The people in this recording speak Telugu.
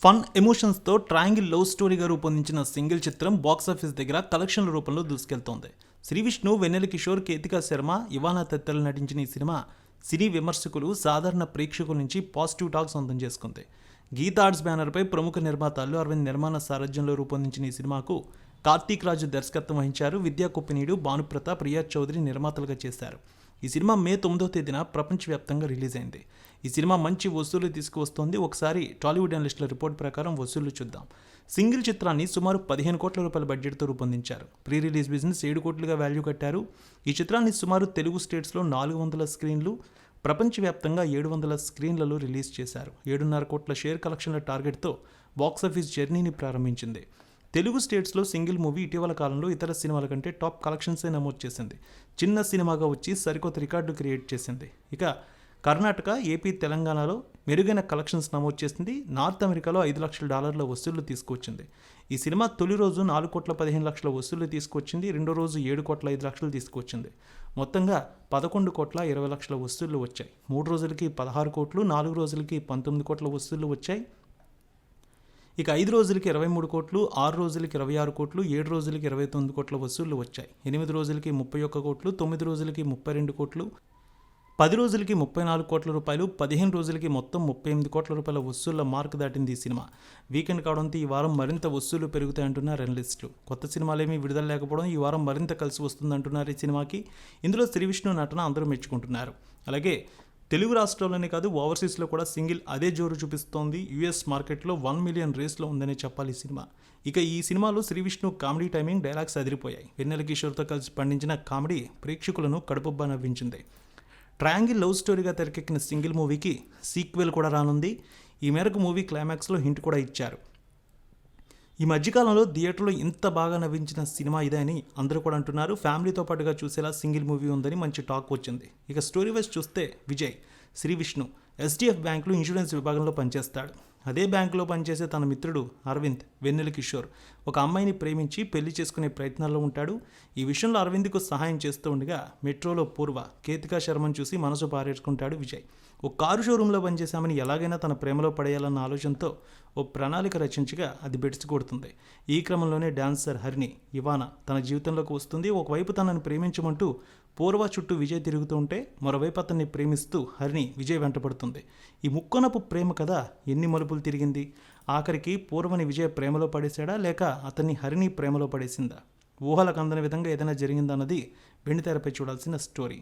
ఫన్ ఎమోషన్స్తో ట్రయాంగిల్ లవ్ స్టోరీగా రూపొందించిన సింగిల్ చిత్రం బాక్సాఫీస్ దగ్గర కలెక్షన్ల రూపంలో దూసుకెళ్తోంది. శ్రీ విష్ణు, వెన్నెల కిషోర్, కేతికా శర్మ, ఇవానా తదితరులు నటించిన ఈ సినిమా సినీ విమర్శకులు, సాధారణ ప్రేక్షకుల నుంచి పాజిటివ్ టాక్ సొంతం చేసుకుంది. గీతా ఆర్ట్స్ బ్యానర్పై ప్రముఖ నిర్మాత అల్లు అరవింద్ నిర్మాణ సారథ్యంలో రూపొందించిన ఈ సినిమాకు కార్తీక్ రాజు దర్శకత్వం వహించారు. విద్యా కుప్పినీడు, భానుప్రతాప్, రియా చౌదరి నిర్మాతలుగా చేశారు. ఈ సినిమా మే 9వ తేదీన ప్రపంచవ్యాప్తంగా రిలీజ్ అయింది. ఈ సినిమా మంచి వసూలు తీసుకువస్తోంది. ఒకసారి టాలీవుడ్ అనలిస్టుల రిపోర్ట్ ప్రకారం వసూళ్లు చూద్దాం. సింగిల్ చిత్రాన్ని సుమారు 15 కోట్ల రూపాయల బడ్జెట్తో రూపొందించారు. ప్రీ రిలీజ్ బిజినెస్ 7 కోట్లుగా వాల్యూ కట్టారు. ఈ చిత్రాన్ని సుమారు తెలుగు స్టేట్స్లో 400 స్క్రీన్లు, ప్రపంచవ్యాప్తంగా 700 స్క్రీన్లలో రిలీజ్ చేశారు. 7.5 కోట్ల షేర్ కలెక్షన్ల టార్గెట్తో బాక్సాఫీస్ జర్నీని ప్రారంభించింది. తెలుగు స్టేట్స్లో సింగిల్ మూవీ ఇటీవల కాలంలో ఇతర సినిమాల కంటే టాప్ కలెక్షన్సే నమోదు చేసింది. చిన్న సినిమాగా వచ్చి సరికొత్త రికార్డు క్రియేట్ చేసింది. ఇక కర్ణాటక, ఏపీ, తెలంగాణలో మెరుగైన కలెక్షన్స్ నమోదు చేసింది. నార్త్ అమెరికాలో $5 లక్షల వసూళ్లు తీసుకొచ్చింది. ఈ సినిమా తొలి రోజు 4,15,00,000 వసూళ్లు తీసుకొచ్చింది. రెండో రోజు 7,05,00,000 తీసుకొచ్చింది. మొత్తంగా 11,20,00,000 వసూళ్లు వచ్చాయి. 3 రోజులకి 16 కోట్లు, 4 రోజులకి 19 కోట్ల వసూళ్లు వచ్చాయి. ఇక 5 రోజులకి 23 కోట్లు, 6 రోజులకి 26 కోట్లు, 7 రోజులకి 29 కోట్ల వసూళ్లు వచ్చాయి. 8 రోజులకి 31 కోట్లు, 9 రోజులకి 32 కోట్లు, 10 రోజులకి 34 కోట్ల రూపాయలు, 15 రోజులకి మొత్తం 38 కోట్ల రూపాయల వసూళ్ల మార్క్ దాటింది ఈ సినిమా. వీకెండ్ కావడంతో ఈ వారం మరింత వసూళ్లు పెరుగుతాయంటున్నారు అనలిస్టులు. కొత్త సినిమాలేమీ విడుదల లేకపోవడం ఈ వారం మరింత కలిసి వస్తుందంటున్నారు ఈ సినిమాకి. ఇందులో శ్రీ విష్ణు నటన అందరూ మెచ్చుకుంటున్నారు. అలాగే తెలుగు రాష్ట్రాల్లోనే కాదు, ఓవర్సీస్లో కూడా సింగిల్ అదే జోరు చూపిస్తోంది. యుఎస్ మార్కెట్లో 1 మిలియన్ రేస్లో ఉందనే చెప్పాలి ఈ సినిమా. ఇక ఈ సినిమాలో Sri Vishnu comedy timing, dialogues అదిరిపోయాయి. వెన్నెల కిషోర్తో కలిసి పండించిన కామెడీ ప్రేక్షకులను కడుపుబ్బా నవ్వించింది. ట్రయాంగిల్ లవ్ స్టోరీగా తెరకెక్కిన సింగిల్ మూవీకి సీక్వెల్ కూడా రానుంది. ఈ మేరకు మూవీ క్లైమాక్స్లో హింట్ కూడా ఇచ్చారు. ఈ మధ్యకాలంలో థియేటర్లో ఇంత బాగా నవ్వించిన సినిమా ఇదే అని అందరూ కూడా అంటున్నారు. ఫ్యామిలీతో పాటుగా చూసేలా సింగిల్ మూవీ ఉందని మంచి టాక్ వచ్చింది. ఇక స్టోరీ వైజ్ చూస్తే విజయ్, శ్రీ విష్ణు ఎస్డిఎఫ్ బ్యాంకులో ఇన్సూరెన్స్ విభాగంలో పనిచేస్తాడు. అదే బ్యాంకులో పనిచేసే తన మిత్రుడు అరవింద్, వెన్నెల కిషోర్ ఒక అమ్మాయిని ప్రేమించి పెళ్లి చేసుకునే ప్రయత్నాల్లో ఉంటాడు. ఈ విషయంలో అరవింద్కు సహాయం చేస్తూ ఉండగా మెట్రోలో పూర్వ, కేతికా శర్మను చూసి మనసు పారేసుకుంటాడు విజయ్. ఓ కారు షోరూంలో పనిచేశామని ఎలాగైనా తన ప్రేమలో పడేయాలన్న ఆలోచనతో ఓ ప్రణాళిక రచించగా అది బెడిసి కొడుతుంది. ఈ క్రమంలోనే డాన్సర్ హరిణి, ఇవానా తన జీవితంలోకి వస్తుంది. ఒకవైపు తనని ప్రేమించమంటూ పూర్వ చుట్టూ విజయ్ తిరుగుతూ ఉంటే, మరోవైపు అతన్ని ప్రేమిస్తూ హరిణి విజయ్ వెంటపడుతుంది. ఈ ముక్కొనపు ప్రేమ కథ ఎన్ని మలుపులు తిరిగింది? ఆఖరికి పూర్వని విజయ్ ప్రేమలో పడేశాడా, లేక అతన్ని హరిణి ప్రేమలో పడేసిందా? ఊహలకు అందని విధంగా ఏదైనా జరిగిందా అన్నది వెండితెరపై చూడాల్సిన స్టోరీ.